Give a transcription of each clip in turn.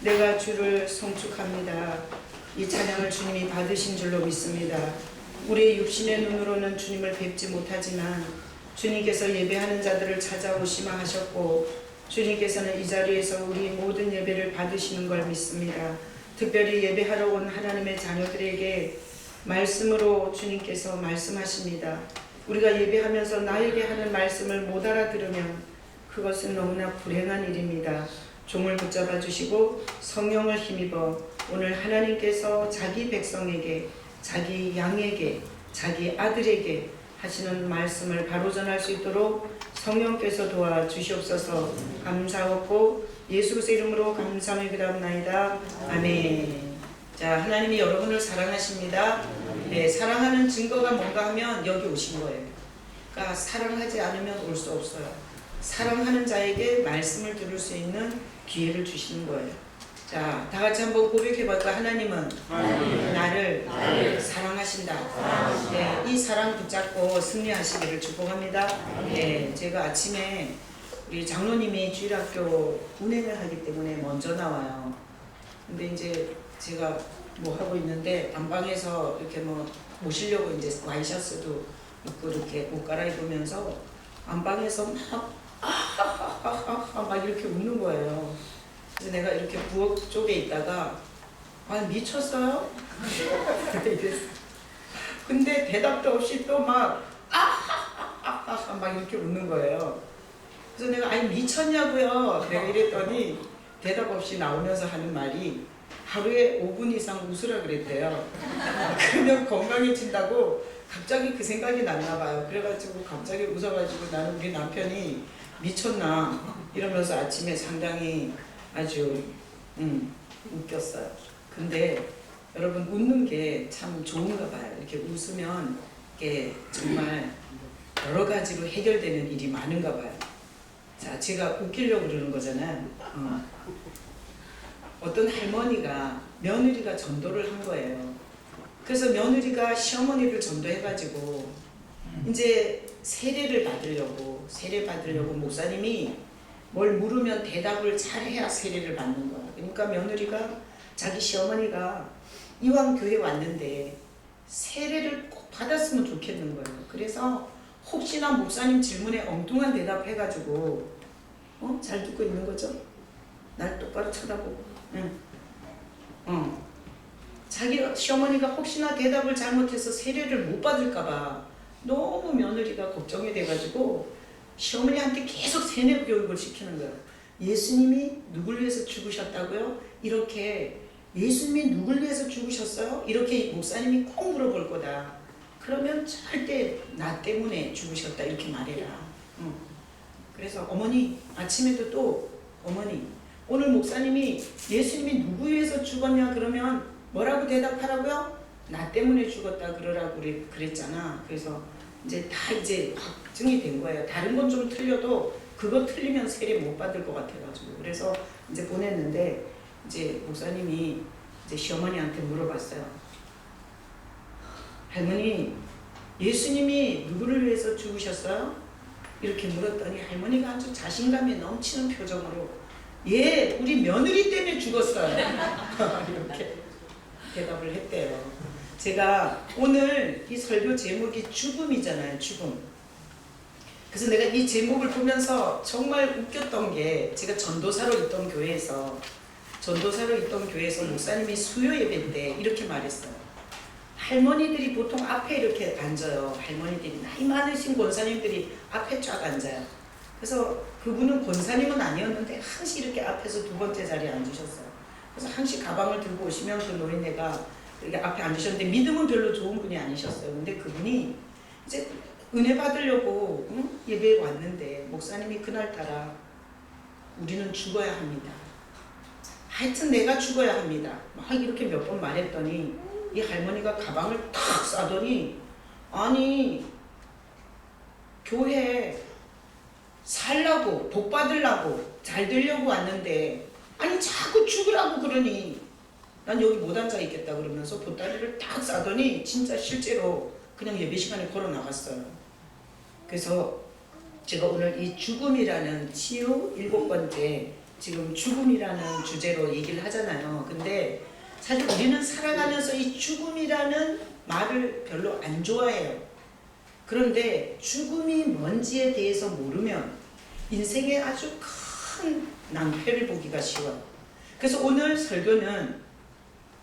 내가 주를 송축합니다. 이 찬양을 주님이 받으신 줄로 믿습니다. 우리의 육신의 눈으로는 주님을 뵙지 못하지만 주님께서 예배하는 자들을 찾아오시마 하셨고 주님께서는 이 자리에서 우리 모든 예배를 받으시는 걸 믿습니다. 특별히 예배하러 온 하나님의 자녀들에게 말씀으로 주님께서 말씀하십니다. 우리가 예배하면서 나에게 하는 말씀을 못 알아들으면 그것은 너무나 불행한 일입니다. 종을 붙잡아 주시고 성령을 힘입어 오늘 하나님께서 자기 백성에게, 자기 양에게, 자기 아들에게 하시는 말씀을 바로 전할 수 있도록 성령께서 도와주시옵소서. 감사하고 예수 그리스도의 이름으로 감사하며 기도합나이다. 아멘. 자, 하나님이 여러분을 사랑하십니다. 네, 사랑하는 증거가 뭔가 하면 여기 오신 거예요. 그러니까 사랑하지 않으면 올 수 없어요. 사랑하는 자에게 말씀을 들을 수 있는 기회를 주시는 거예요. 자, 다 같이 한번 고백해볼까? 하나님은 나를 사랑하신다. 네, 이 사랑 붙잡고 승리하시기를 축복합니다. 네, 제가 아침에 우리 장로님이 주일학교 운행을 하기 때문에 먼저 나와요. 근데 이제 제가 뭐 하고 있는데 안방에서 이렇게 뭐 모시려고 이제 와이셔츠도 입고 이렇게 옷 갈아입으면서 안방에서 막 이렇게 웃는 거예요. 그래서 내가 이렇게 부엌 쪽에 있다가 아니 미쳤어요? 근데 대답도 없이 또 막 이렇게 웃는 거예요. 그래서 내가 아니 미쳤냐고요? 내가 이랬더니 대답 없이 나오면서 하는 말이 하루에 5분 이상 웃으라 그랬대요. 그러면 건강해진다고 갑자기 그 생각이 났나 봐요. 그래가지고 갑자기 웃어가지고 나는 우리 남편이 미쳤나 이러면서 아침에 상당히 아주 웃겼어요. 근데 여러분 웃는 게 참 좋은가 봐요. 이렇게 웃으면 이게 정말 여러 가지로 해결되는 일이 많은가 봐요. 자, 제가 웃기려고 그러는 거잖아요. 어떤 할머니가 며느리가 전도를 한 거예요. 그래서 며느리가 시어머니를 전도해가지고 이제 세례 받으려고 목사님이 뭘 물으면 대답을 잘해야 세례를 받는 거야. 그러니까 며느리가 자기 시어머니가 이왕 교회 왔는데 세례를 꼭 받았으면 좋겠는 거예요. 그래서 혹시나 목사님 질문에 엉뚱한 대답 해가지고 잘 듣고 있는 거죠? 날 똑바로 쳐다보고 자기 시어머니가 혹시나 대답을 잘못해서 세례를 못 받을까봐 너무 며느리가 걱정이 돼가지고 시어머니한테 계속 세뇌 교육을 시키는 거예요. 예수님이 누굴 위해서 죽으셨다고요? 이렇게 예수님이 누굴 위해서 죽으셨어요? 이렇게 목사님이 꼭 물어볼 거다. 그러면 절대 나 때문에 죽으셨다 이렇게 말해라. 그래서 어머니 아침에도 또 어머니 오늘 목사님이 예수님이 누구 위해서 죽었냐 그러면 뭐라고 대답하라고요? 나 때문에 죽었다 그러라고 그랬잖아. 그래서 이제 다 이제 확증이 된 거예요. 다른 건 좀 틀려도 그거 틀리면 세례 못 받을 것 같아가지고 그래서 이제 보냈는데 이제 목사님이 이제 시어머니한테 물어봤어요. 할머니 예수님이 누구를 위해서 죽으셨어요? 이렇게 물었더니 할머니가 아주 자신감에 넘치는 표정으로 예, 우리 며느리 때문에 죽었어요. 이렇게 대답을 했대요. 제가 오늘 이 설교 제목이 죽음이잖아요. 죽음. 그래서 내가 이 제목을 보면서 정말 웃겼던 게 제가 전도사로 있던 교회에서 목사님이 수요 예배 때 이렇게 말했어요. 할머니들이 보통 앞에 이렇게 앉아요. 할머니들이 나이 많으신 권사님들이 앞에 쫙 앉아요. 그래서 그분은 권사님은 아니었는데 항시 이렇게 앞에서 두 번째 자리에 앉으셨어요. 그래서 항시 가방을 들고 오시면 그 노인네가 이렇게 앞에 앉으셨는데 믿음은 별로 좋은 분이 아니셨어요. 근데 그분이 이제 은혜 받으려고 예배에 왔는데 목사님이 그날따라 우리는 죽어야 합니다. 하여튼 내가 죽어야 합니다. 막 이렇게 몇 번 말했더니 이 할머니가 가방을 탁 싸더니 아니 교회 살라고 복 받으려고 잘 되려고 왔는데 아니 자꾸 죽으라고 그러니 난 여기 못 앉아 있겠다 그러면서 보따리를 딱 싸더니 진짜 실제로 그냥 예배 시간에 걸어 나갔어요. 그래서 제가 오늘 이 죽음이라는 치유 7번째 지금 죽음이라는 주제로 얘기를 하잖아요. 근데 사실 우리는 살아가면서 이 죽음이라는 말을 별로 안 좋아해요. 그런데 죽음이 뭔지에 대해서 모르면 인생에 아주 큰 낭패를 보기가 쉬워요. 그래서 오늘 설교는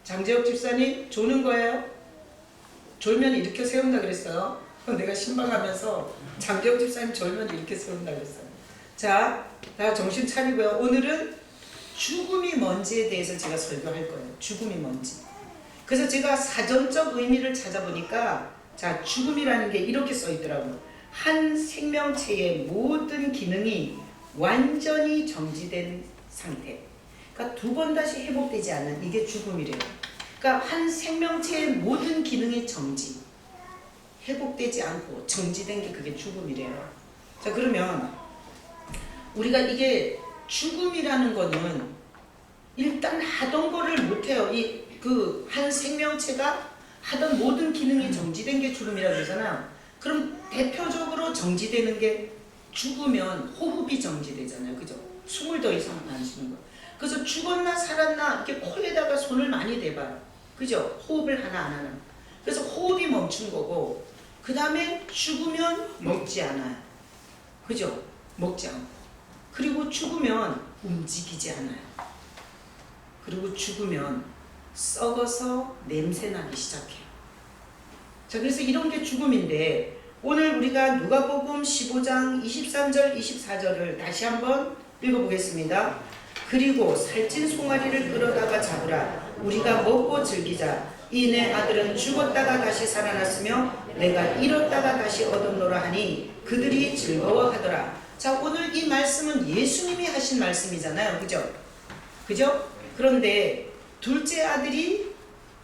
장재혁 집사님 조는 거예요. 졸면 일으켜 세운다 그랬어요. 내가 신방하면서 장재혁 집사님 졸면 일으켜 세운다 그랬어요. 자, 다 정신 차리고요. 오늘은 죽음이 뭔지에 대해서 제가 설교할 거예요. 죽음이 뭔지. 그래서 제가 사전적 의미를 찾아보니까 자, 죽음이라는 게 이렇게 써 있더라고요. 한 생명체의 모든 기능이 완전히 정지된 상태. 그러니까 두 번 다시 회복되지 않는 이게 죽음이래요. 그러니까 한 생명체의 모든 기능이 정지. 회복되지 않고 정지된 게 그게 죽음이래요. 자, 그러면 우리가 이게 죽음이라는 거는 일단 하던 거를 못해요. 이 그 한 생명체가 하던 모든 기능이 정지된 게 죽음이라고 그러잖아요. 그럼 대표적으로 정지되는 게 죽으면 호흡이 정지되잖아요. 그죠? 숨을 더 이상 안 쉬는 거. 그래서 죽었나 살았나 이렇게 코에다가 손을 많이 대봐요. 그죠? 호흡을 하나 안 하나. 그래서 호흡이 멈춘 거고 그 다음에 죽으면 먹지 않아요. 그죠? 먹지 않고. 그리고 죽으면 움직이지 않아요. 그리고 죽으면 썩어서 냄새나기 시작해요. 자, 그래서 이런 게 죽음인데 오늘 우리가 누가복음 15장 23절 24절을 다시 한번 읽어보겠습니다. 그리고 살찐 송아리를 끌어다가 잡으라. 우리가 먹고 즐기자. 이 내 아들은 죽었다가 다시 살아났으며 내가 잃었다가 다시 얻었노라 하니 그들이 즐거워하더라. 자, 오늘 이 말씀은 예수님이 하신 말씀이잖아요. 그죠? 그죠? 그런데 둘째 아들이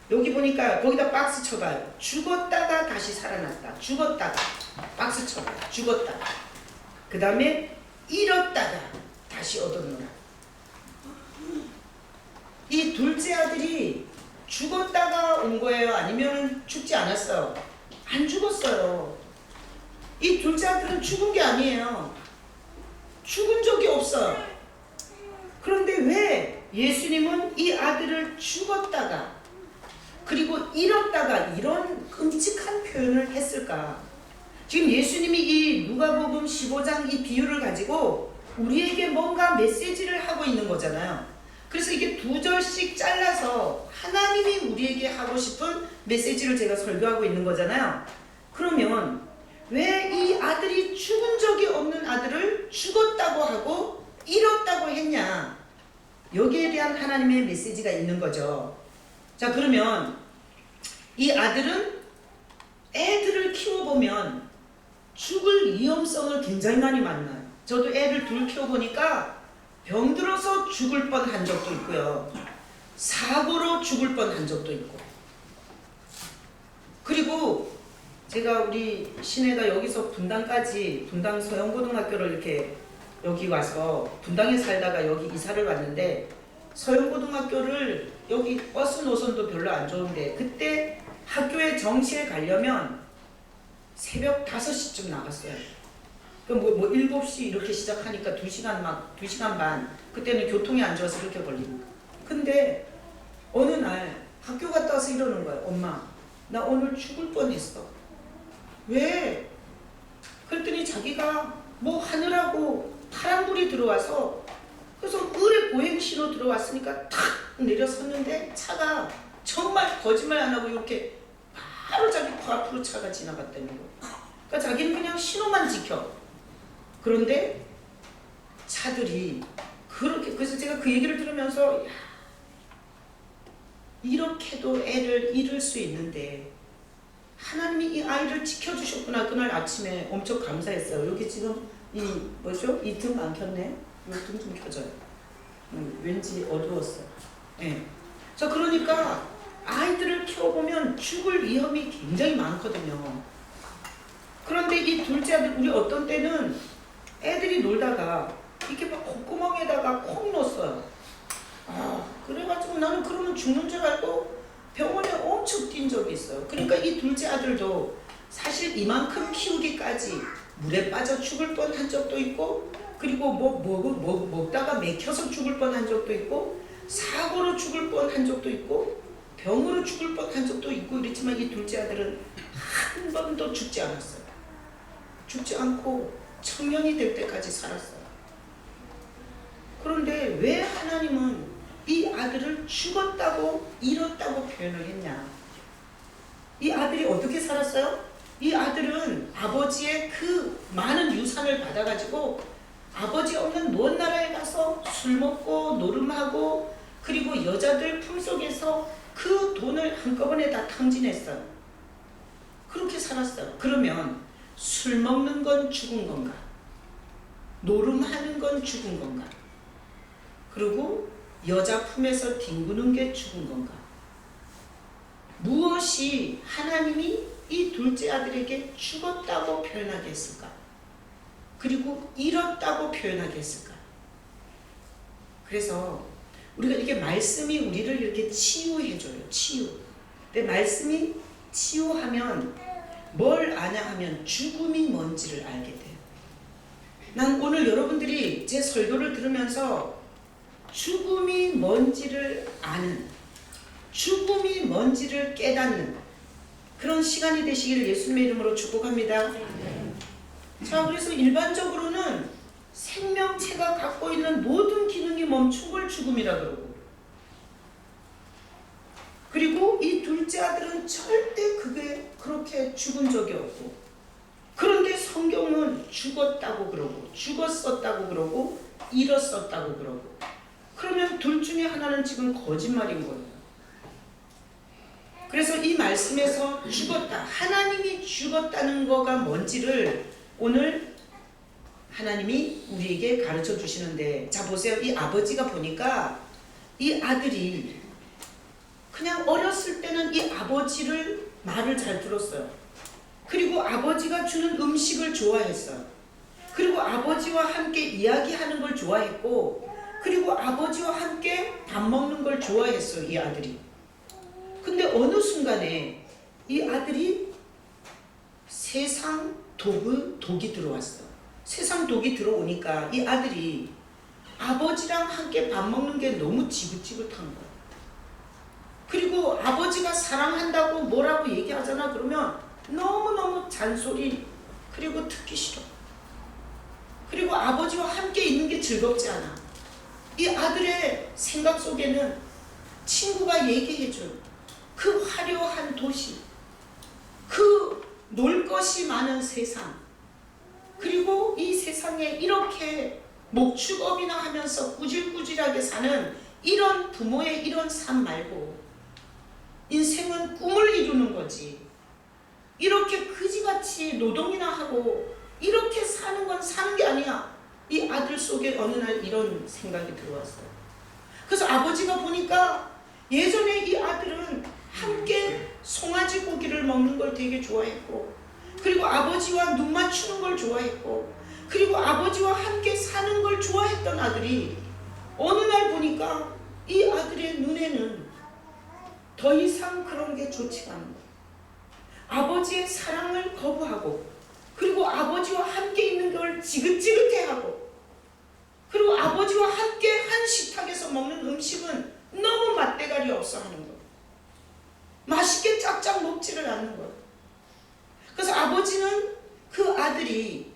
여기 보니까 거기다 박스 쳐봐요. 죽었다가 다시 살아났다. 죽었다가 박스 쳐봐요. 죽었다가 그 다음에 잃었다가 다시 얻었노라. 이 둘째 아들이 죽었다가 온 거예요? 아니면 죽지 않았어요? 안 죽었어요. 이 둘째 아들은 죽은 게 아니에요. 죽은 적이 없어요. 그런데 왜 예수님은 이 아들을 죽었다가 그리고 잃었다가 이런 끔찍한 표현을 했을까? 지금 예수님이 이 누가복음 15장 이 비유를 가지고 우리에게 뭔가 메시지를 하고 있는 거잖아요. 그래서 이게 두 절씩 잘라서 하나님이 우리에게 하고 싶은 메시지를 제가 설교하고 있는 거잖아요. 그러면 왜 이 아들이 죽은 적이 없는 아들을 죽었다고 하고 잃었다고 했냐? 여기에 대한 하나님의 메시지가 있는 거죠. 자, 그러면 이 아들은 애들을 키워보면 죽을 위험성을 굉장히 많이 만나요. 저도 애를 둘 키워보니까 병들어서 죽을 뻔한 적도 있고요. 사고로 죽을 뻔한 적도 있고. 그리고 제가 우리 시내가 여기서 분당까지 분당 서영고등학교를 이렇게 여기 와서 분당에 살다가 여기 이사를 왔는데 서영고등학교를 여기 버스 노선도 별로 안 좋은데 그때 학교에 정시에 가려면 새벽 5시쯤 나갔어요. 뭐 7시 이렇게 시작하니까 2시간 반. 그때는 교통이 안 좋아서 그렇게 걸리는 거예요. 근데 어느 날 학교 갔다 와서 이러는 거예요. 엄마, 나 오늘 죽을 뻔했어. 왜? 그랬더니 자기가 뭐 하느라고 파란불이 들어와서 그래서 의뢰 보행시로 들어왔으니까 탁 내려섰는데 차가 정말 거짓말 안 하고 이렇게 바로 자기 코 앞으로 차가 지나갔다는 거예요. 그러니까 자기는 그냥 신호만 지켜. 그런데 차들이 그렇게, 그래서 제가 그 얘기를 들으면서 야, 이렇게도 애를 잃을 수 있는데 하나님이 이 아이를 지켜주셨구나. 그날 아침에 엄청 감사했어요. 여기 지금 이 뭐죠? 이 등 안 켰네. 이 등 좀 켜져요. 왠지 어두웠어요. 네. 자, 그러니까 아이들을 키워보면 죽을 위험이 굉장히 많거든요. 그런데 이 둘째 아들, 우리 어떤 때는 애들이 놀다가 이렇게 막 콧구멍에다가 콕 넣었어요. 그래가지고 나는 그러면 죽는 줄 알고 병원에 엄청 뛴 적이 있어요. 그러니까 이 둘째 아들도 사실 이만큼 키우기까지 물에 빠져 죽을 뻔한 적도 있고 그리고 먹다가 맥혀서 죽을 뻔한 적도 있고, 사고로 죽을 뻔한 적도 있고, 병으로 죽을 뻔한 적도 있고 이랬지만 이 둘째 아들은 한 번도 죽지 않았어요. 죽지 않고 청년이 될 때까지 살았어요. 그런데 왜 하나님은 이 아들을 죽었다고 잃었다고 표현을 했냐? 이 아들이 어떻게 살았어요? 이 아들은 아버지의 그 많은 유산을 받아가지고 아버지 없는 먼 나라에 가서 술 먹고 노름하고 그리고 여자들 품속에서 그 돈을 한꺼번에 다 탕진했어요. 그렇게 살았어요. 그러면 술 먹는 건 죽은 건가? 노름하는 건 죽은 건가? 그리고 여자 품에서 뒹구는 게 죽은 건가? 무엇이 하나님이 이 둘째 아들에게 죽었다고 표현하게 했을까? 그리고 잃었다고 표현하게 했을까? 그래서 우리가 이렇게 말씀이 우리를 이렇게 치유해줘요. 치유. 근데 말씀이 치유하면 뭘 아냐 하면 죽음이 뭔지를 알게 돼요. 난 오늘 여러분들이 제 설교를 들으면서 죽음이 뭔지를 아는, 죽음이 뭔지를 깨닫는 그런 시간이 되시기를 예수님의 이름으로 축복합니다. 자, 그래서 일반적으로는 생명체가 갖고 있는 모든 기능이 멈춘 걸 죽음이라 그러고, 그리고 이 둘째 아들은 절대 그게 그렇게 죽은 적이 없고, 그런데 성경은 죽었다고 그러고 죽었었다고 그러고 잃었었다고 그러고, 그러면 둘 중에 하나는 지금 거짓말인 거예요. 그래서 이 말씀에서 죽었다, 하나님이 죽었다는 거가 뭔지를 오늘 하나님이 우리에게 가르쳐 주시는데, 자 보세요. 이 아버지가 보니까 이 아들이 그냥 어렸을 때는 이 아버지를 말을 잘 들었어요. 그리고 아버지가 주는 음식을 좋아했어요. 그리고 아버지와 함께 이야기하는 걸 좋아했고, 그리고 아버지와 함께 밥 먹는 걸 좋아했어요, 이 아들이. 근데 어느 순간에 이 아들이 세상 독이 들어왔어요. 세상 독이 들어오니까 이 아들이 아버지랑 함께 밥 먹는 게 너무 지긋지긋한 거예요. 그리고 아버지가 사랑한다고 뭐라고 얘기하잖아. 그러면 너무너무 잔소리, 그리고 듣기 싫어. 그리고 아버지와 함께 있는 게 즐겁지 않아. 이 아들의 생각 속에는 친구가 얘기해준 그 화려한 도시, 그 놀 것이 많은 세상, 그리고 이 세상에 이렇게 목축업이나 하면서 꾸질꾸질하게 사는 이런 부모의 이런 삶 말고 인생은 꿈을 이루는 거지, 이렇게 그지같이 노동이나 하고 이렇게 사는 건 사는 게 아니야. 이 아들 속에 어느 날 이런 생각이 들어왔어요. 그래서 아버지가 보니까 예전에 이 아들은 함께 송아지 고기를 먹는 걸 되게 좋아했고, 그리고 아버지와 눈 맞추는 걸 좋아했고, 그리고 아버지와 함께 사는 걸 좋아했던 아들이 어느 날 보니까 이 아들의 눈에는 더 이상 그런 게 좋지가 않은 거예요. 아버지의 사랑을 거부하고, 그리고 아버지와 함께 있는 걸 지긋지긋해하고, 그리고 아버지와 함께 한 식탁에서 먹는 음식은 너무 맛대가리 없어 하는 거예요. 맛있게 짝짝 먹지를 않는 거예요. 그래서 아버지는 그 아들이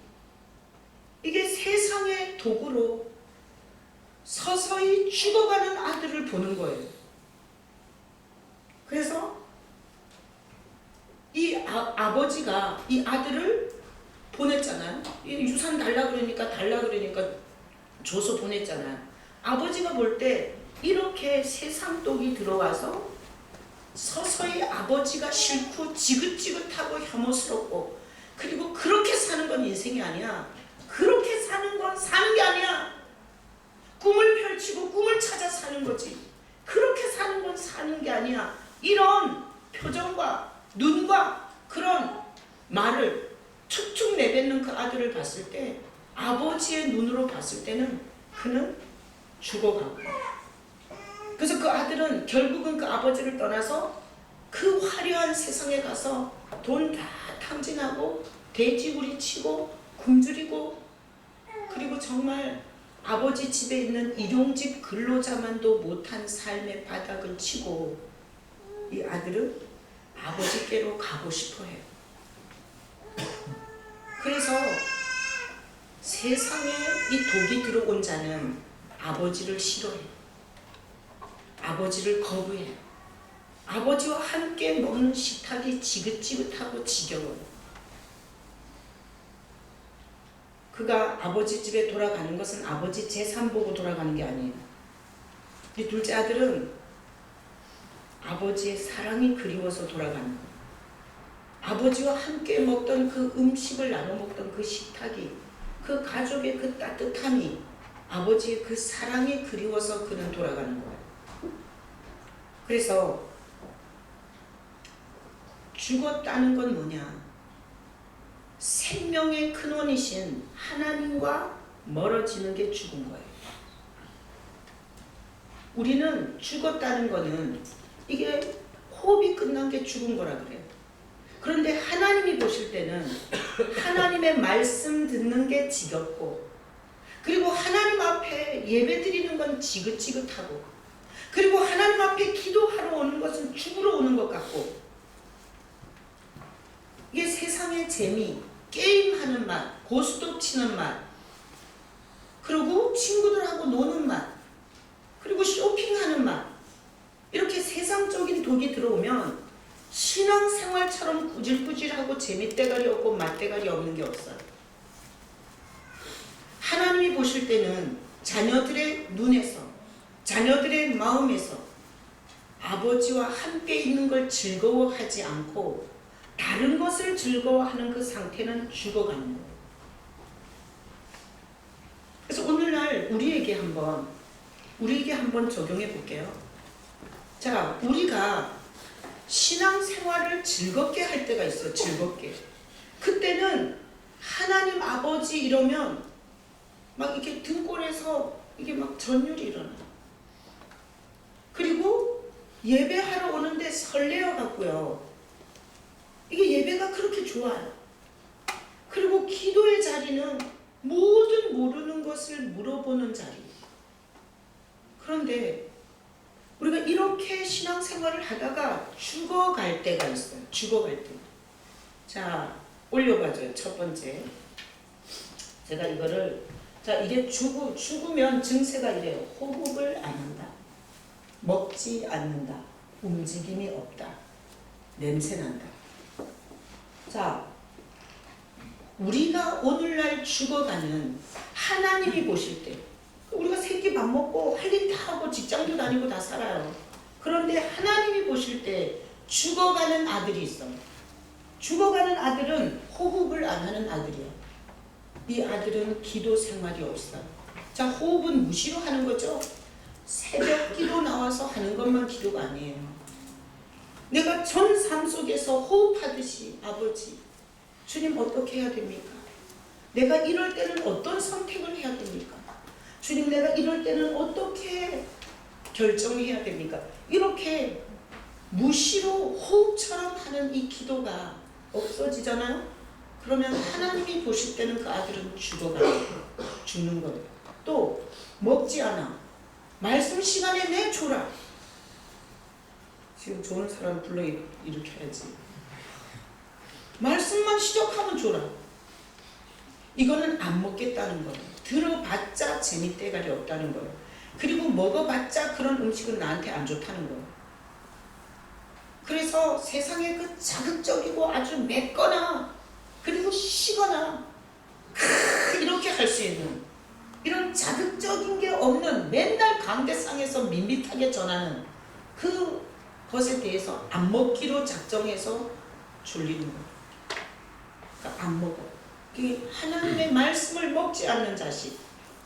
이게 세상의 도구로 서서히 죽어가는 아들을 보는 거예요. 그래서 이 아버지가 이 아들을 보냈잖아요. 유산 달라 그러니까 줘서 보냈잖아요. 아버지가 볼 때 이렇게 세상 독이 들어와서 서서히 아버지가 싫고 지긋지긋하고 혐오스럽고, 그리고 그렇게 사는 건 인생이 아니야. 그렇게 사는 건 사는 게 아니야. 꿈을 펼치고 꿈을 찾아 사는 거지. 그렇게 사는 건 사는 게 아니야. 이런 표정과 눈과 그런 말을 툭툭 내뱉는 그 아들을 봤을 때, 아버지의 눈으로 봤을 때는 그는 죽어가고, 그래서 그 아들은 결국은 그 아버지를 떠나서 그 화려한 세상에 가서 돈 다 탕진하고 돼지우리 치고 굶주리고 그리고 정말 아버지 집에 있는 일용직 근로자만도 못한 삶의 바닥을 치고 이 아들은 아버지께로 가고 싶어 해요. 그래서 세상에 이 독이 들어온 자는 아버지를 싫어해요. 아버지를 거부해요. 아버지와 함께 먹는 식탁이 지긋지긋하고 지겨워요. 그가 아버지 집에 돌아가는 것은 아버지 재산 보고 돌아가는 게 아니에요. 이 둘째 아들은 아버지의 사랑이 그리워서 돌아가는 거예요. 아버지와 함께 먹던 그 음식을 나눠 먹던 그 식탁이, 그 가족의 그 따뜻함이, 아버지의 그 사랑이 그리워서 그는 돌아가는 거예요. 그래서 죽었다는 건 뭐냐? 생명의 근원이신 하나님과 멀어지는 게 죽은 거예요. 우리는 죽었다는 거는 이게 호흡이 끝난 게 죽은 거라 그래요. 그런데 하나님이 보실 때는 하나님의 말씀 듣는 게 지겹고, 그리고 하나님 앞에 예배 드리는 건 지긋지긋하고, 그리고 하나님 앞에 기도하러 오는 것은 죽으러 오는 것 같고, 이게 세상의 재미, 게임하는 맛, 고스톱 치는 맛, 그리고 친구들하고 노는 맛, 그리고 쇼핑하는 맛, 이렇게 세상적인 독이 들어오면 신앙생활처럼 꾸질꾸질하고 재밌대가리 없고 맛대가리 없는 게 없어요. 하나님이 보실 때는 자녀들의 눈에서, 자녀들의 마음에서 아버지와 함께 있는 걸 즐거워하지 않고 다른 것을 즐거워하는 그 상태는 죽어가는 거예요. 그래서 오늘날 우리에게 한번 적용해 볼게요. 자, 우리가 신앙생활을 즐겁게 할 때가 있어요. 즐겁게. 그때는 하나님 아버지 이러면 막 이렇게 등골에서 이게 막 전율이 일어나요. 그리고 예배하러 오는데 설레어 갖고요. 이게 예배가 그렇게 좋아요. 그리고 기도의 자리는 모든 모르는 것을 물어보는 자리예요. 그런데 우리가 이렇게 신앙생활을 하다가 죽어갈 때가 있어요. 죽어갈 때. 자, 올려봐줘요. 첫 번째. 제가 이거를, 자, 이게 죽으면 증세가 이래요. 호흡을 안 한다. 먹지 않는다. 움직임이 없다. 냄새 난다. 자, 우리가 오늘날 죽어가는, 하나님이 보실 때 우리가 새끼 밥 먹고 할 일 다 하고 직장도 다니고 다 살아요. 그런데 하나님이 보실 때 죽어가는 아들이 있어요. 죽어가는 아들은 호흡을 안 하는 아들이에요. 이 아들은 기도 생활이 없어요. 자, 호흡은 무시로 하는 거죠. 새벽 기도 나와서 하는 것만 기도가 아니에요. 내가 전 삶 속에서 호흡하듯이, 아버지, 주님 어떻게 해야 됩니까? 내가 이럴 때는 어떤 선택을 해야 됩니까? 주님, 내가 이럴 때는 어떻게 결정해야 됩니까? 이렇게 무시로 호흡처럼 하는 이 기도가 없어지잖아요? 그러면 하나님이 보실 때는 그 아들은 죽는 거예요. 또 먹지 않아. 말씀 시간에 내줘라. 지금 좋은 사람 불러 일으켜야지. 말씀만 시작하면 줘라. 이거는 안 먹겠다는 거예요. 들어봤자 재밌대가리 없다는 거예요. 그리고 먹어봤자 그런 음식은 나한테 안 좋다는 거예요. 그래서 세상에 그 자극적이고 아주 맵거나 그리고 시거나 이렇게 할 수 있는 이런 자극적인 게 없는, 맨날 강대상에서 밋밋하게 전하는 그것에 대해서 안 먹기로 작정해서 졸리는 거예요. 그러니까 안 먹어. 하나님의 말씀을 먹지 않는 자식,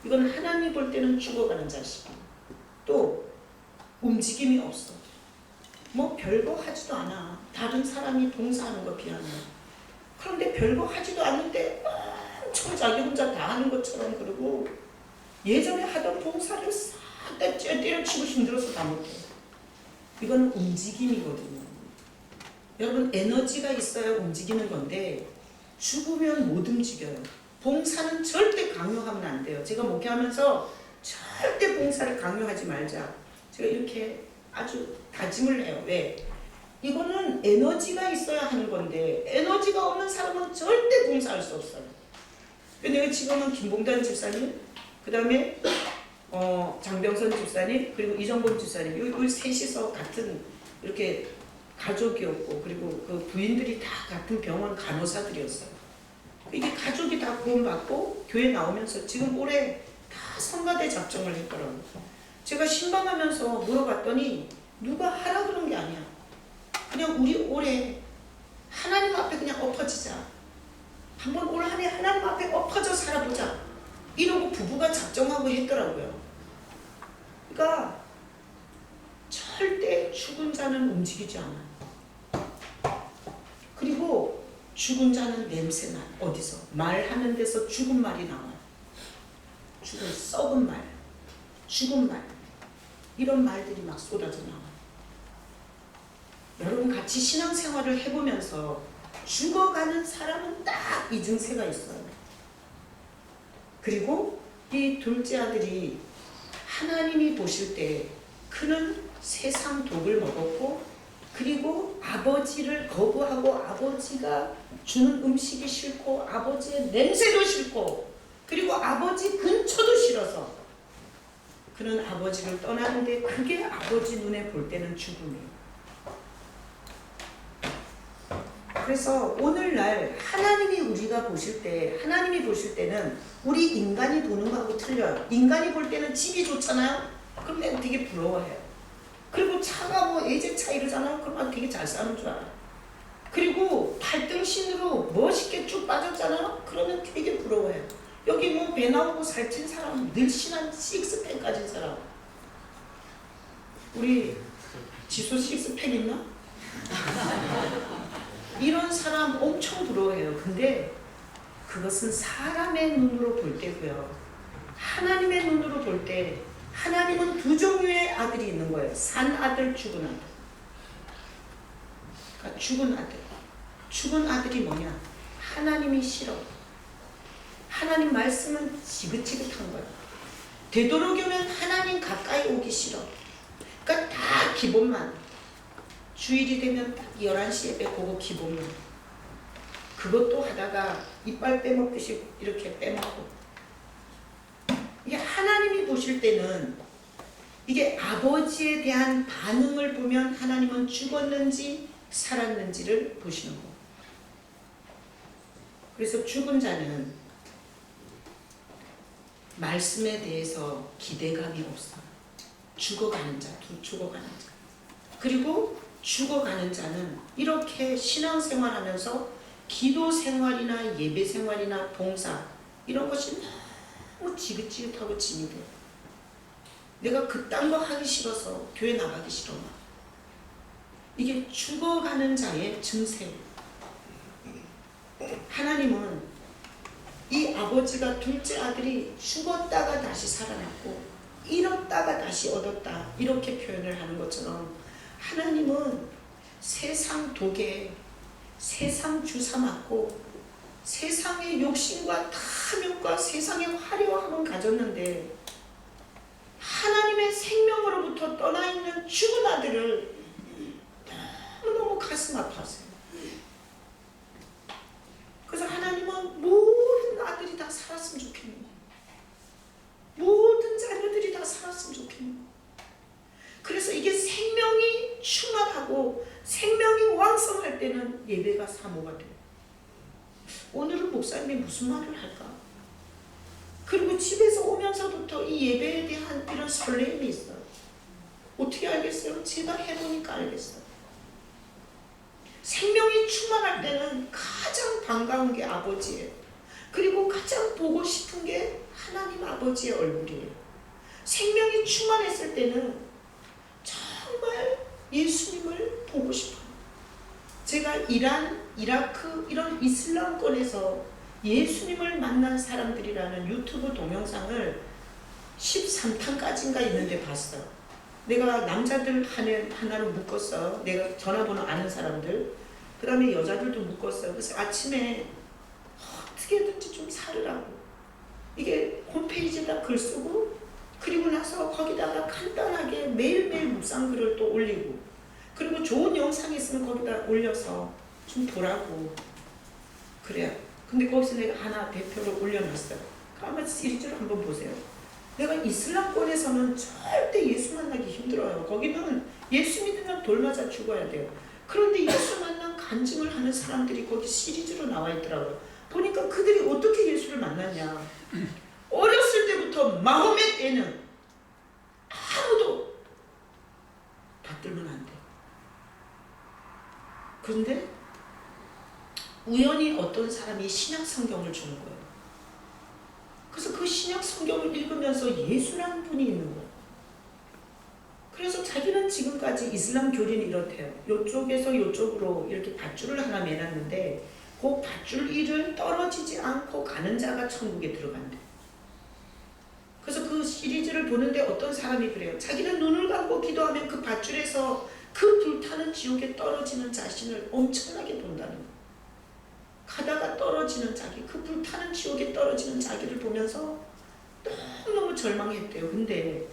이건 하나님 볼 때는 죽어가는 자식이에요. 또 움직임이 없어. 뭐 별거 하지도 않아. 다른 사람이 봉사하는 거 비하면. 그런데 별거 하지도 않는데 엄청 자기 혼자 다 하는 것처럼, 그러고 예전에 하던 봉사를 싹 다 때려치고 힘들어서 다 못해. 이거는 움직임이거든요. 여러분, 에너지가 있어야 움직이는 건데 죽으면 못 움직여요. 봉사는 절대 강요하면 안 돼요. 제가 목회하면서 절대 봉사를 강요하지 말자. 제가 이렇게 아주 다짐을 해요. 왜? 이거는 에너지가 있어야 하는 건데 에너지가 없는 사람은 절대 봉사할 수 없어요. 내가 지금은 김봉단 집사님, 그 다음에 장병선 집사님, 그리고 이정범 집사님, 이 셋이서 같은 이렇게 가족이었고, 그리고 그 부인들이 다 같은 병원 간호사들이었어요. 이게 가족이 다 구원받고 교회 나오면서 지금 올해 다 성가대 작정을 했더라고요. 제가 신방하면서 물어봤더니 누가 하라 그런 게 아니야. 그냥 우리 올해 하나님 앞에 그냥 엎어지자. 한번 올 한 해 하나님 앞에 엎어져 살아보자. 이러고 부부가 작정하고 했더라고요. 그러니까 절대 죽은 자는 움직이지 않아요. 그리고 죽은 자는 냄새나. 어디서? 말하는 데서 죽은 말이 나와요. 죽은 썩은 말, 죽은 말, 이런 말들이 막 쏟아져 나와요. 여러분 같이 신앙생활을 해보면서 죽어가는 사람은 딱 이 증세가 있어요. 그리고 이 둘째 아들이 하나님이 보실 때 그는 세상 독을 먹었고, 그리고 아버지를 거부하고 아버지가 주는 음식이 싫고 아버지의 냄새도 싫고 그리고 아버지 근처도 싫어서 그는 아버지를 떠나는데 그게 아버지 눈에 볼 때는 죽음이에요. 그래서 오늘날 하나님이 우리가 보실 때, 하나님이 보실 때는 우리 인간이 보는 거하고 틀려요. 인간이 볼 때는 집이 좋잖아요. 그럼 내가 되게 부러워해요. 그리고 차가 뭐 예제차 이러잖아요. 그럼 되게 잘 사는 줄 알아요. 그리고 발등신으로 멋있게 쭉 빠졌잖아요. 그러면 되게 부러워해요. 여기 뭐 배 나오고 살찐 사람, 늘씬한 식스팩 가진 사람. 우리 지수 식스팩 있나? 이런 사람 엄청 부러워해요. 근데 그것은 사람의 눈으로 볼 때고요. 하나님의 눈으로 볼 때 하나님은 두 종류의 아들이 있는 거예요. 산 아들, 죽은 아들. 그러니까 죽은 아들. 죽은 아들이 뭐냐? 하나님이 싫어. 하나님 말씀은 지긋지긋한 거예요. 되도록이면 하나님 가까이 오기 싫어. 그러니까 다 기본만. 주일이 되면 딱 11시 예배 그거 기본만. 그것도 하다가 이빨 빼먹듯이 이렇게 빼먹고. 이게 하나님이 보실 때는 이게 아버지에 대한 반응을 보면 하나님은 죽었는지 살았는지를 보시는 거예요. 그래서 죽은 자는 말씀에 대해서 기대감이 없어요. 죽어가는 자, 죽어가는 자. 그리고 죽어가는 자는 이렇게 신앙생활하면서 기도생활이나 예배생활이나 봉사 이런 것이 너무 지긋지긋하고 짐이 돼요. 내가 그딴 거 하기 싫어서 교회 나가기 싫어. 이게 죽어가는 자의 증세예요. 하나님은 이 아버지가 둘째 아들이 죽었다가 다시 살아났고 잃었다가 다시 얻었다 이렇게 표현을 하는 것처럼 하나님은 세상 독에 세상 주사 맞고 세상의 욕심과 탐욕과 세상의 화려함은 가졌는데 하나님의 생명으로부터 떠나 있는 죽은 아들을 너무너무 가슴 아파하세요. 그래서 하나님은 모든 아들이 다 살았으면 좋겠는 거예요. 모든 자녀들이 다 살았으면 좋겠는 거예요. 그래서 이게 생명이 충만하고 생명이 왕성할 때는 예배가 사모가 돼요. 오늘은 목사님이 무슨 말을 할까? 그리고 집에서 오면서부터 이 예배에 대한 이런 설렘이 있어요. 어떻게 알겠어요? 제가 해보니까 알겠어요. 생명이 충만할 때는 가장 반가운 게 아버지예요. 그리고 가장 보고 싶은 게 하나님 아버지의 얼굴이에요. 생명이 충만했을 때는 정말 예수님을 보고 싶어요. 제가 이란, 이라크 이런 이슬람권에서 예수님을 만난 사람들이라는 유튜브 동영상을 13탄까지인가 있는데 봤어요. 내가 남자들 하나로 묶었어. 내가 전화번호 아는 사람들. 그 다음에 여자들도 묶었어요. 그래서 아침에 어떻게든지 좀 살으라고. 이게 홈페이지에다 글 쓰고, 그리고 나서 거기다가 간단하게 매일매일 묵상글을 또 올리고, 그리고 좋은 영상이 있으면 거기다 올려서 좀 보라고. 그래요. 근데 거기서 내가 하나 대표로 올려놨어요. 한번 시리즈로 한번 보세요. 내가 이슬람권에서는 절대 예수 만나기 힘들어요. 거기는 예수 믿으면 돌 맞아 죽어야 돼요. 그런데 예수 만난 간증을 하는 사람들이 거기 시리즈로 나와 있더라고요. 보니까 그들이 어떻게 예수를 만났냐. 어렸을 때부터 마호멧 때는 아무도 받들면 안 돼. 그런데 우연히 어떤 사람이 신약 성경을 주는 거예요. 그래서 그 신약 성경을 읽으면서 예수라는 분이 있는 거예요. 그래서 자기는 지금까지 이슬람 교리는 이렇대요. 이쪽에서 이쪽으로 이렇게 밧줄을 하나 매놨는데 그 밧줄 일을 떨어지지 않고 가는 자가 천국에 들어간대. 그래서 그 시리즈를 보는데 어떤 사람이 그래요. 자기는 눈을 감고 기도하면 그 밧줄에서 그 불타는 지옥에 떨어지는 자신을 엄청나게 본다는 거예요. 가다가 떨어지는 자기, 그 불타는 지옥에 떨어지는 자기를 보면서 너무너무 절망했대요. 근데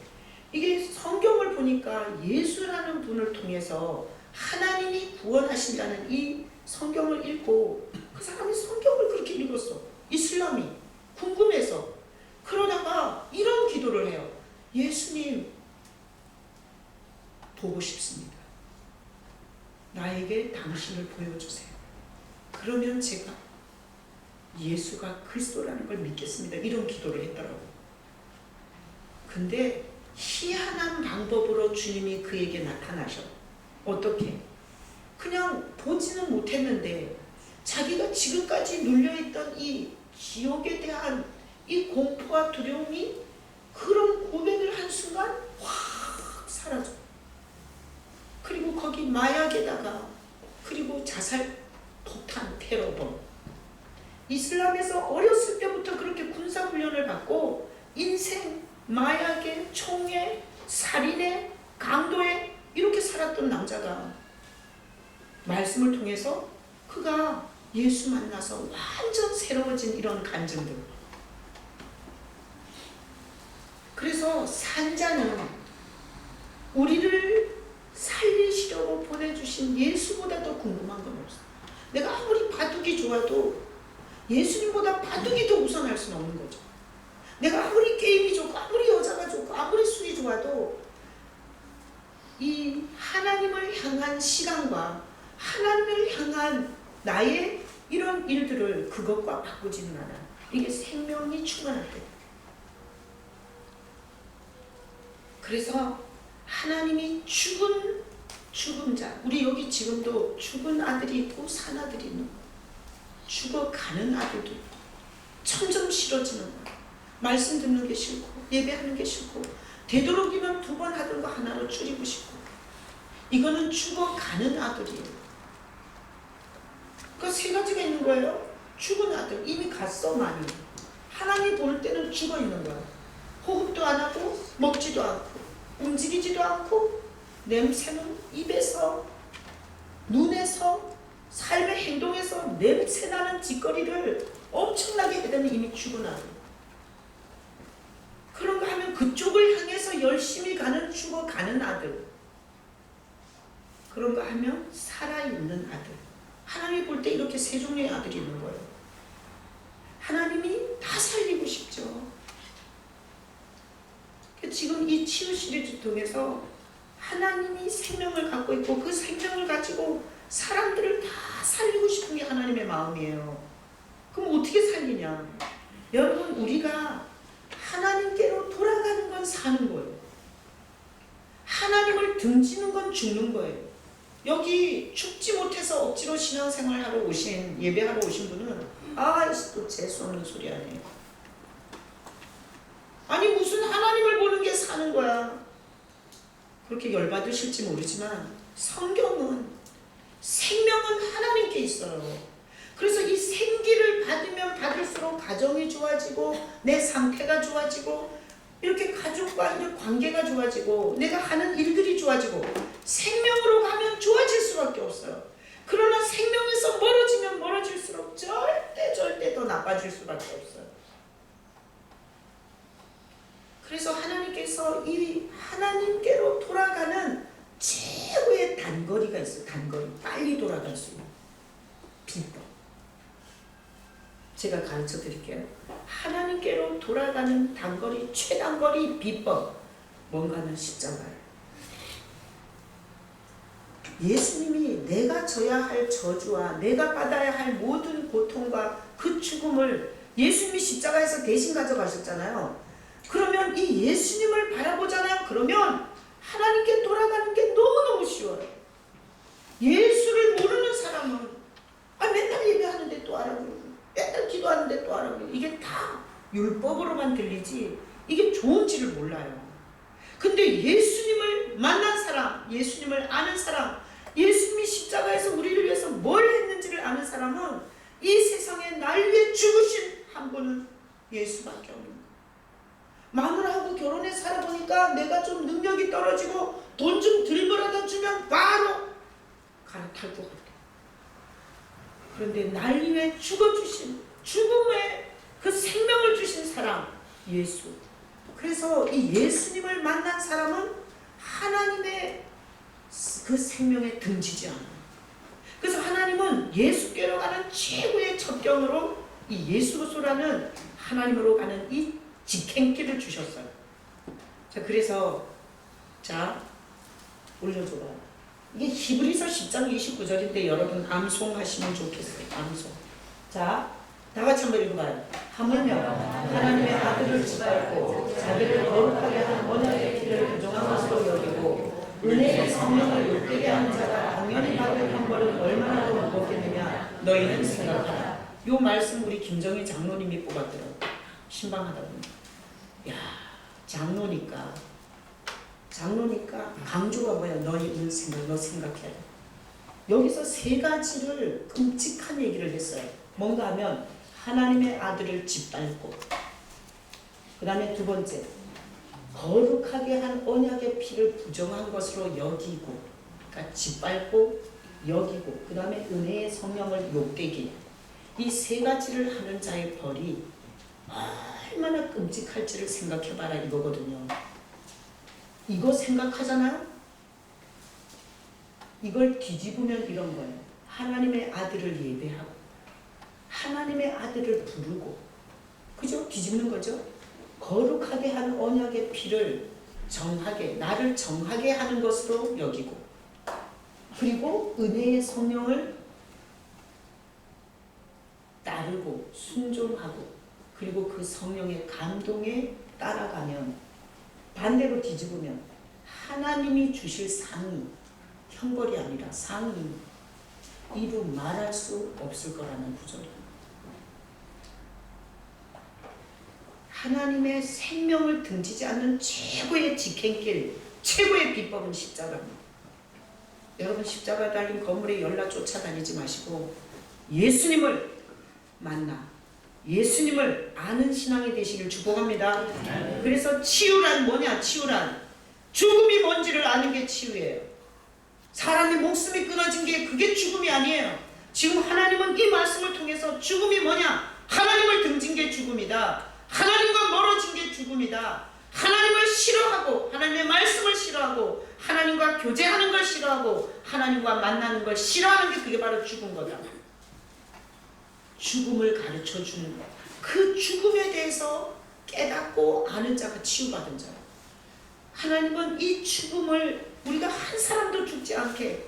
이게 성경을 보니까 예수라는 분을 통해서 하나님이 구원하신다는 이 성경을 읽고 그 사람이 성경을 그렇게 읽었어. 이슬람이 궁금해서. 그러다가 이런 기도를 해요. 예수님 보고 싶습니다. 나에게 당신을 보여주세요. 그러면 제가 예수가 그리스도라는 걸 믿겠습니다. 이런 기도를 했더라고요. 근데 희한한 방법으로 주님이 그에게 나타나셔. 어떻게? 그냥 보지는 못했는데 자기가 지금까지 눌려있던 이 지옥에 대한 이 공포와 두려움이 그런 고백을 한 순간 확 사라져. 그리고 거기 마약에다가 그리고 자살, 폭탄, 테러범. 이슬람에서 어렸을 때부터 그렇게 군사훈련을 받고 인생, 마약에, 총에, 살인에, 강도에 이렇게 살았던 남자가 말씀을 통해서 그가 예수 만나서 완전 새로워진 이런 간증들. 그래서 산자는 우리를 살리시려고 보내주신 예수보다 더 궁금한 건 없어. 내가 아무리 바둑이 좋아도 예수님보다 바둑이 더 우선할 수는 없는 거죠. 내가 아무리 게임이 좋고 아무리 여자가 좋고 아무리 술이 좋아도 이 하나님을 향한 시간과 하나님을 향한 나의 이런 일들을 그것과 바꾸지는 않아. 이게 생명이 충만할 때. 그래서 하나님이 죽은 자, 우리 여기 지금도 죽은 아들이 있고 산 아들이 있는 거야. 죽어가는 아들도 있고 점점 싫어지는 거야. 말씀 듣는 게 싫고 예배하는 게 싫고 되도록이면 2번 하던 거 하나로 줄이고 싶고. 이거는 죽어가는 아들이에요. 그 3가지가 있는 거예요. 죽은 아들, 이미 갔어 많이. 하나님 볼 때는 죽어 있는 거야. 호흡도 안 하고 먹지도 않고 움직이지도 않고 냄새는 입에서 눈에서 삶의 행동에서 냄새나는 짓거리를 엄청나게 해대는 이미 죽은 아들. 그런가 하면 그쪽을 향해서 열심히 가는 죽어가는 아들. 그런가 하면 살아있는 아들. 하나님이 볼 때 이렇게 3종류의 아들이 있는 거예요. 하나님이 다 살리고 싶죠. 지금 이 치유 시리즈 통해서 하나님이 생명을 갖고 있고 그 생명을 가지고 사람들을 다 살리고 싶은 게 하나님의 마음이에요. 그럼 어떻게 살리냐? 여러분, 우리가 하나님께로 돌아가는 건 사는 거예요. 하나님을 등지는 건 죽는 거예요. 여기 죽지 못해서 억지로 신앙생활하러 오신, 예배하러 오신 분은 또 재수 없는 소리 하네요. 아니 무슨 하나님을 보는 게 사는 거야. 그렇게 열받으실지 모르지만 성경은 생명은 하나님께 있어요. 그래서 이 생기를 받으면 받을수록 가정이 좋아지고 내 상태가 좋아지고 이렇게 가족과 이런 관계가 좋아지고 내가 하는 일들이 좋아지고 생명으로 가면 좋아질 수밖에 없어요. 그러나 생명에서 멀어지면 멀어질수록 절대 더 나빠질 단거리가 있어요. 단거리. 빨리 돌아갈 수 있는 비법. 제가 가르쳐 드릴게요. 하나님께로 돌아가는 단거리, 최단거리 비법. 뭔가는 십자가예요. 예수님이 내가 져야 할 저주와 내가 받아야 할 모든 고통과 그 죽음을 예수님이 십자가에서 대신 가져가셨잖아요. 그러면 이 예수님을 바라보잖아요. 그러면 하나님께 돌아가는 게 너무너무 쉬워요. 예수를 모르는 사람은 맨날 예배하는데 또 하라 그러고 맨날 기도하는데 또 하라 그러고 이게 다 율법으로만 들리지 이게 좋은지를 몰라요. 근데 예수님을 만난 사람, 예수님을 아는 사람, 예수님이 십자가에서 우리를 위해서 뭘 했는지를 아는 사람은 이 세상에 날 위해 죽으신 한 분은 예수밖에 없는 거예요. 마누라하고 결혼해 살아보니까 내가 좀 능력이 떨어지고 돈 좀 들벌어다 주면 바로 갈아탈 것 같아. 그런데 날 위해 죽어주신, 죽음의 그 생명을 주신 사람 예수. 그래서 이 예수님을 만난 사람은 하나님의 그 생명에 등지지 않아요. 그래서 하나님은 예수께로 가는 최고의 첫경으로 이 예수로서라는 하나님으로 가는 이 직행길을 주셨어요. 자, 그래서 자 올려줘봐. 이게 히브리서 10장 29절인데 여러분 암송하시면 좋겠어요. 암송. 자, 다 같이 한번 읽어봐요. 하물며 하나님의 아들을 짓밟고 자기를 거룩하게 하는 언약의 길을 부정한 것으로 여기고 은혜의 성령을 욕되게 하는 자가 당연히 받을 형벌은 얼마나 더 무겁겠느냐 너희는 생각하라. 요 말씀 우리 김정희 장로님이 뽑았더라고요. 신방하다 보니 야, 장로니까 강조가 뭐야? 너희는 너 생각해야 돼. 여기서 세 가지를 끔찍한 얘기를 했어요. 뭔가 하면 하나님의 아들을 짓밟고, 그 다음에 두 번째 거룩하게 한 언약의 피를 부정한 것으로 여기고, 그러니까 짓밟고 여기고, 그 다음에 은혜의 성령을 욕되게, 이 세 가지를 하는 자의 벌이 얼마나 끔찍할지를 생각해봐라 이거거든요. 이거 생각하잖아요? 이걸 뒤집으면 이런 거예요. 하나님의 아들을 예배하고 하나님의 아들을 부르고, 그죠? 뒤집는 거죠. 거룩하게 한 언약의 피를 정하게, 나를 정하게 하는 것으로 여기고, 그리고 은혜의 성령을 따르고 순종하고, 그리고 그 성령의 감동에 따라가면, 반대로 뒤집으면 하나님이 주실 상이 형벌이 아니라 상이 이루 말할 수 없을 거라는 구절입니다. 하나님의 생명을 등지지 않는 최고의 직행길, 최고의 비법은 십자가입니다. 여러분, 십자가 달린 건물에 열나 쫓아다니지 마시고 예수님을 만나 예수님을 아는 신앙이 되시길 축복합니다. 그래서 치유란 뭐냐? 치유란 죽음이 뭔지를 아는 게 치유예요. 사람의 목숨이 끊어진 게 그게 죽음이 아니에요. 지금 하나님은 이 말씀을 통해서 죽음이 뭐냐? 하나님을 등진 게 죽음이다. 하나님과 멀어진 게 죽음이다. 하나님을 싫어하고 하나님의 말씀을 싫어하고 하나님과 교제하는 걸 싫어하고 하나님과 만나는 걸 싫어하는 게 그게 바로 죽은 거다. 죽음을 가르쳐 주는 것. 그 죽음에 대해서 깨닫고 아는 자가 치유받은 자예요. 하나님은 이 죽음을 우리가 한 사람도 죽지 않게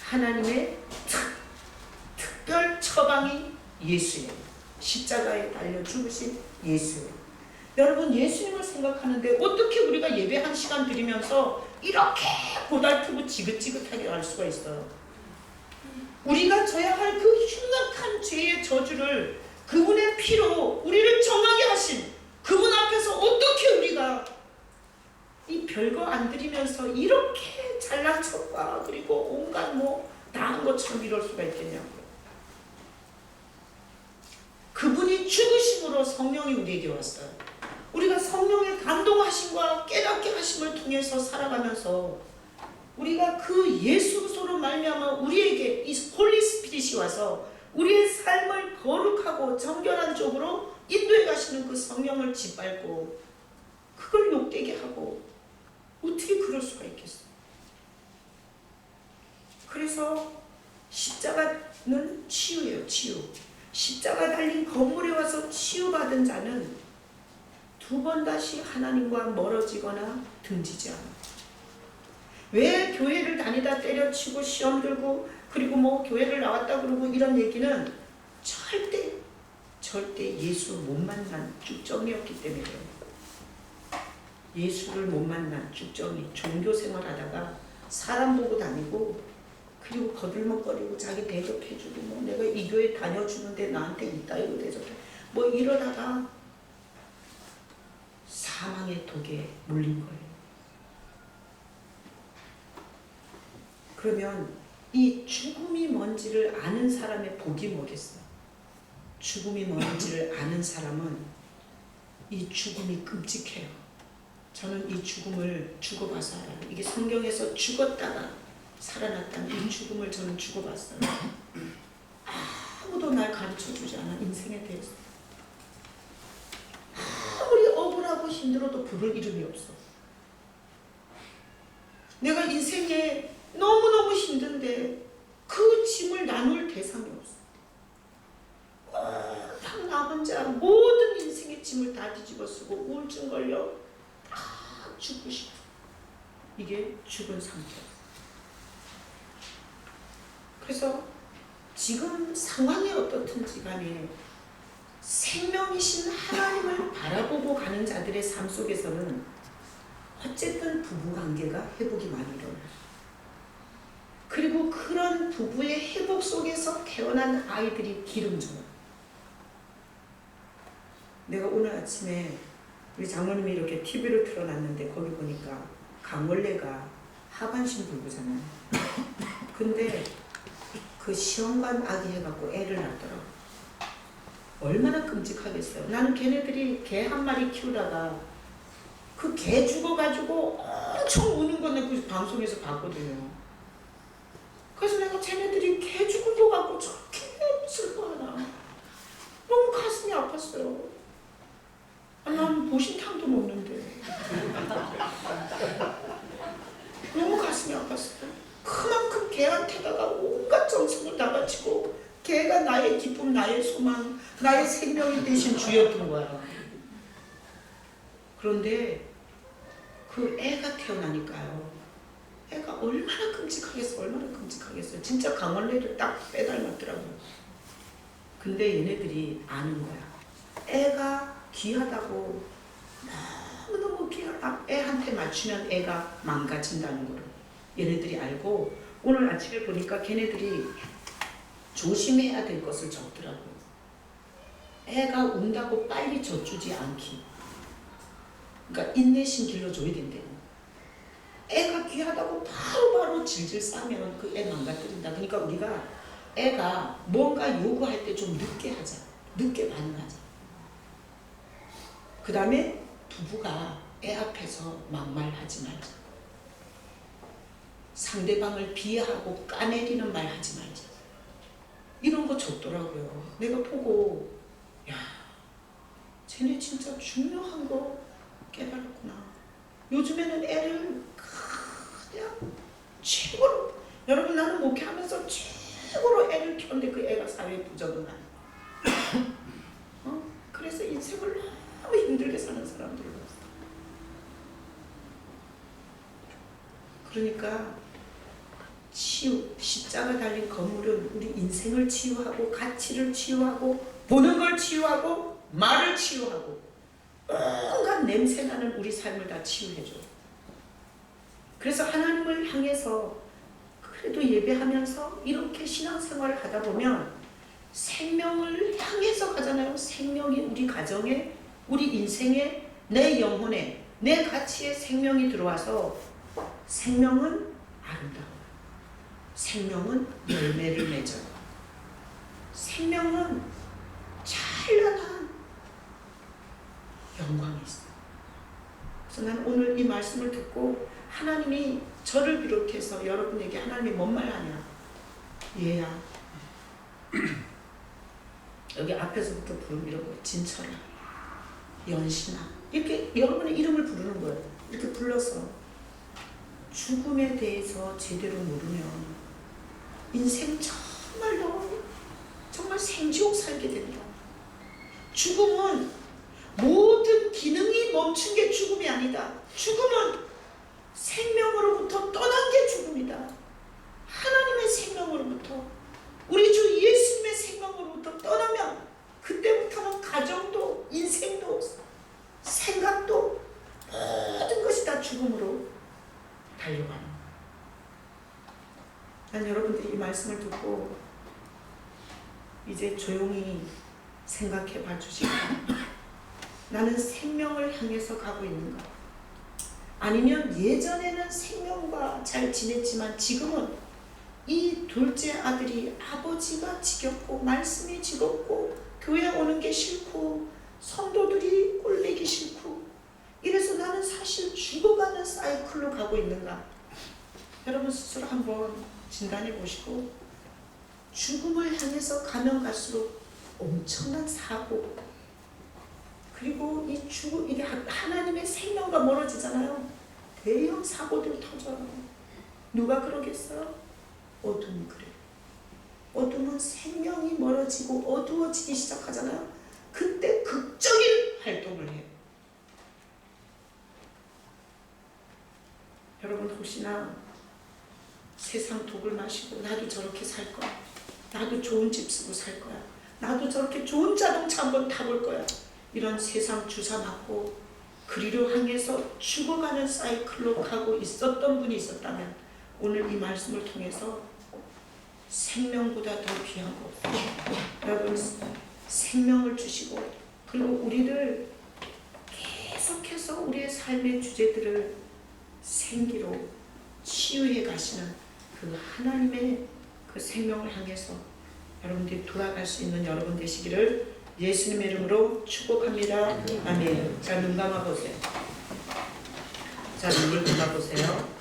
하나님의 특별 처방이 예수예요. 십자가에 달려 죽으신 예수예요. 여러분, 예수님을 생각하는데 어떻게 우리가 예배 한 시간 드리면서 이렇게 고달프고 지긋지긋하게 갈 수가 있어요? 우리가 져야 할 그 흉악한 죄의 저주를 그분의 피로 우리를 정하게 하신 그분 앞에서 어떻게 우리가 이 별거 안 드리면서 이렇게 잘난 척과 그리고 온갖 나은 것처럼 이럴 수가 있겠냐고요. 그분이 죽으심으로 성령이 우리에게 왔어요. 우리가 성령의 감동하심과 깨닫게 하심을 통해서 살아가면서 우리가 그 예수로 말미암아 우리에게 이 홀리 스피릿이 와서 우리의 삶을 거룩하고 정결한 쪽으로 인도해 가시는 그 성령을 짓밟고 그걸 욕되게 하고 어떻게 그럴 수가 있겠어요? 십자가는 치유예요. 치유. 십자가 달린 건물에 와서 치유받은 자는 두 번 다시 하나님과 멀어지거나 등지지 않아. 왜 교회를 다니다 때려치고 시험 들고 그리고 뭐 교회를 나왔다 그러고 이런 얘기는 절대 예수 못 만난 쭉정이었기 때문에 그래요. 예수를 못 만난 쭉정이 종교 생활하다가 사람 보고 다니고 그리고 거들먹거리고 자기 대접해주고 뭐 내가 이 교회 다녀주는데 나한테 이따 이거 대접해 뭐 이러다가 사망의 독에 물린 거예요. 그러면 이 죽음이 뭔지를 아는 사람의 복이 뭐겠어요? 죽음이 뭔지를 아는 사람은 이 죽음이 끔찍해요. 저는 이 죽음을 죽어봐서 알아요. 이게 성경에서 죽었다가 살아났다는 이 죽음을 저는 죽어봤어요. 아무도 날 가르쳐주지 않아. 인생에 대해서 아무리 억울하고 힘들어도 부를 이름이 없어. 내가 인생에 너무너무 힘든데 그 짐을 나눌 대상이 없어. 딱 나 혼자 모든 인생의 짐을 다 뒤집어 쓰고 우울증 걸려 다 죽고 싶어. 이게 죽은 상태야. 그래서 지금 상황이 어떻든지 간에 생명이신 하나님을 바라보고 가는 자들의 삶 속에서는 어쨌든 부부관계가 회복이 많이 일어나요. 그리고 그런 부부의 회복 속에서 태어난 아이들이 기름져요. 내가 오늘 아침에 우리 장모님이 이렇게 TV를 틀어놨는데 거기 보니까 강원래가 하반신 불구잖아요. 근데 그 시험관 아기 해갖고 애를 낳더라고. 얼마나 끔찍하겠어요. 나는 걔네들이 개 한 마리 키우다가 그 개 죽어가지고 엄청 우는 거 내가 그 방송에서 봤거든요. 그래서 내가 쟤네들이 개 죽은 거 갖고 저렇게 슬퍼하나. 너무 가슴이 아팠어요. 난 보신탕도 먹는데. 너무 가슴이 아팠어요. 그만큼 개한테다가 온갖 정성을 다 바치고 개가 나의 기쁨, 나의 소망, 나의 생명이 되신 주였던 거야. 그런데 그 애가 태어나니까요. 애가 얼마나 끔찍하겠어. 얼마나 끔찍하겠어요. 진짜 강원래를 딱 빼닮았더라고요. 근데 얘네들이 아는 거야. 애가 귀하다고 너무너무 귀하다. 애한테 맞추면 애가 망가진다는 거를 얘네들이 알고 오늘 아침에 보니까 걔네들이 조심해야 될 것을 적더라고요. 애가 운다고 빨리 젖주지 않기. 그러니까 인내심 길러줘야 된대요. 애가 귀하다고 바로바로 질질 싸면 그 애 망가뜨린다. 그러니까 우리가 애가 뭔가 요구할 때 좀 늦게 하자. 늦게 반응하자. 그 다음에 부부가 애 앞에서 막말하지 말자. 상대방을 비하하고 까내리는 말 하지 말자. 이런 거 적더라고요. 내가 보고 야, 쟤네 진짜 중요한 거 깨달았구나. 요즘에는 애를 그냥 최고로, 여러분 나는 목회하면서 최고로 애를 키웠는데 그 애가 사회에 부적응하는 그래서 인생을 너무 힘들게 사는 사람들을 봤어. 그러니까 치유, 십자가 달린 건물은 우리 인생을 치유하고 가치를 치유하고 보는 걸 치유하고 말을 치유하고 온갖 냄새나는 우리 삶을 다 치유해줘. 그래서 하나님을 향해서 그래도 예배하면서 이렇게 신앙생활을 하다 보면 생명을 향해서 가잖아요. 생명이 우리 가정에, 우리 인생에, 내 영혼에, 내 가치에 생명이 들어와서 생명은 아름다워요. 생명은 열매를 맺어요. 생명은 찬란한 영광이 있어요. 그래서 난 오늘 이 말씀을 듣고 하나님이 저를 비롯해서 여러분에게 하나님이 뭔 말 하냐. 얘야. 여기 앞에서부터 부르면 이런 거 진철아, 연신아 이렇게 여러분의 이름을 부르는 거예요. 이렇게 불러서 죽음에 대해서 제대로 모르면 인생 정말로 정말 생지옥 살게 됩니다. 죽음은 모든 기능이 멈춘 게 죽음이 아니다. 죽음은 생명으로부터 떠난 게 죽음이다. 하나님의 생명으로부터, 우리 주 예수님의 생명으로부터 떠나면 그때부터는 가정도 인생도 생각도 모든 것이 다 죽음으로 달려가는. 난 여러분들이 이 말씀을 듣고 이제 조용히 생각해 봐 주시고, 나는 생명을 향해서 가고 있는가? 아니면 예전에는 생명과 잘 지냈지만 지금은 이 둘째 아들이 아버지가 지겹고 말씀이 지겹고 교회 오는 게 싫고 성도들이 꼴보기 싫고 이래서 나는 사실 죽어가는 사이클로 가고 있는가? 여러분 스스로 한번 진단해 보시고, 죽음을 향해서 가면 갈수록 엄청난 사고, 그리고 이게 하나님의 생명과 멀어지잖아요. 대형 사고들 터져요. 누가 그러겠어요? 어둠이 그래요. 어둠은 생명이 멀어지고 어두워지기 시작하잖아요. 그때 극적인 활동을 해요. 여러분 혹시나 세상 독을 마시고 나도 저렇게 살 거야, 나도 좋은 집 쓰고 살 거야, 나도 저렇게 좋은 자동차 한번 타볼 거야, 이런 세상 주사 맞고 그리로 향해서 죽어가는 사이클로 가고 있었던 분이 있었다면 오늘 이 말씀을 통해서 생명보다 더 귀한 거 없어요. 여러분 생명을 주시고, 그리고 우리를 계속해서 우리의 삶의 주제들을 생기로 치유해 가시는 그 하나님의 그 생명을 향해서 여러분들이 돌아갈 수 있는 여러분 되시기를 예수님의 이름으로 축복합니다. 아멘. 자, 눈 감아보세요. 자, 눈을 감아보세요.